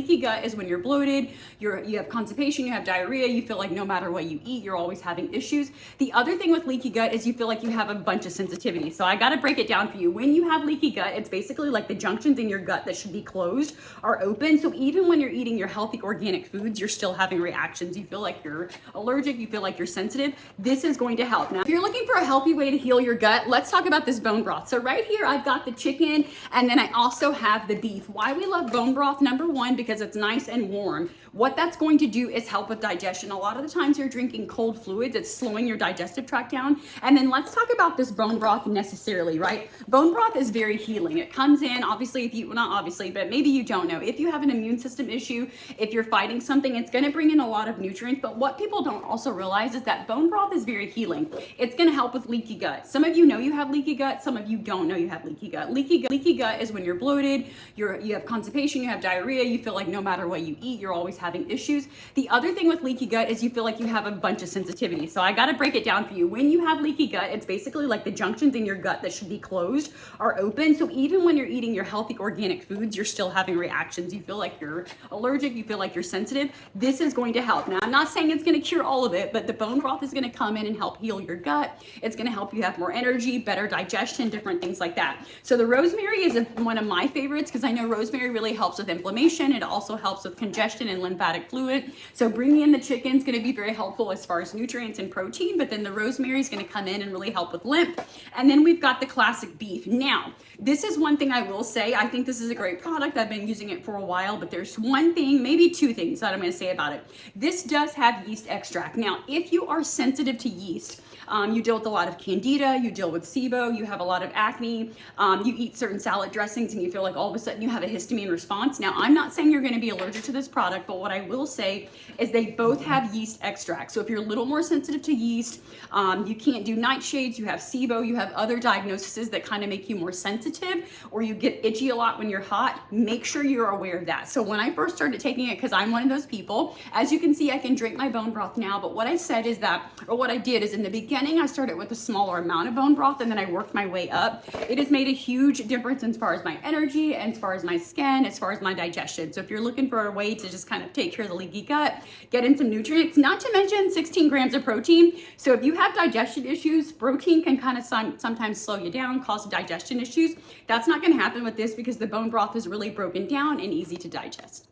Leaky gut is when you're bloated, you have constipation, you have diarrhea, you feel like no matter what you eat, you're always having issues. The other thing with leaky gut is you feel like you have a bunch of sensitivity. So I got to break it down for you. When you have leaky gut, it's basically like the junctions in your gut that should be closed are open. So even when you're eating your healthy organic foods, you're still having reactions. You feel like you're allergic, you feel like you're sensitive. This is going to help. Now, if you're looking for a healthy way to heal your gut, let's talk about this bone broth. So right here, I've got the chicken, and then I also have the beef. Why we love bone broth? Number one, because it's nice and warm. What that's going to do is help with digestion. A lot of the times you're drinking cold fluids, it's slowing your digestive tract down. And then let's talk about this bone broth necessarily, right? Bone broth is very healing. It comes in, obviously, if you, well, not obviously, but maybe you don't know. If you have an immune system issue, if you're fighting something, it's going to bring in a lot of nutrients. But what people don't also realize is that bone broth is very healing. It's going to help with leaky gut. Some of you know you have leaky gut. Some of you don't know you have leaky gut. Leaky gut is when you're bloated, you have constipation, you have diarrhea, you feel like no matter what you eat, you're always having issues. The other thing with leaky gut is you feel like you have a bunch of sensitivity. So I got to break it down for you. When you have leaky gut, it's basically like the junctions in your gut that should be closed are open. So even when you're eating your healthy organic foods, you're still having reactions. You feel like you're allergic, you feel like you're sensitive. This is going to help. Now, I'm not saying it's going to cure all of it, but the bone broth is going to come in and help heal your gut. It's going to help you have more energy, better digestion, different things like that. So the rosemary is one of my favorites because I know rosemary really helps with inflammation. It also helps with congestion and lymphatic fluid. So bringing in the chicken is going to be very helpful as far as nutrients and protein, but then the rosemary is going to come in and really help with lymph. And then we've got the classic beef. Now, this is one thing I will say. I think this is a great product. I've been using it for a while, but there's one thing, maybe two things that I'm going to say about it. This does have yeast extract. Now, if you are sensitive to yeast, you deal with a lot of candida, you deal with SIBO, you have a lot of acne, you eat certain salad dressings and you feel like all of a sudden you have a histamine response. Now, I'm not saying you're going to be allergic to this product, but what I will say is they both have yeast extract. So if you're a little more sensitive to yeast, you can't do nightshades, you have SIBO, you have other diagnoses that kind of make you more sensitive, or you get itchy a lot when you're hot, make sure you're aware of that. So when I first started taking it, because I'm one of those people, as you can see, I can drink my bone broth now, but what I said is that, or what I did is in the beginning, I started with a smaller amount of bone broth and then I worked my way up. It has made a huge difference as far as my energy, and as far as my skin, as far as my digestion. So if you're looking for a way to just kind of take care of the leaky gut, get in some nutrients, not to mention 16 grams of protein. So if you have digestion issues, protein can kind of sometimes slow you down, cause digestion issues. That's not going to happen with this because the bone broth is really broken down and easy to digest.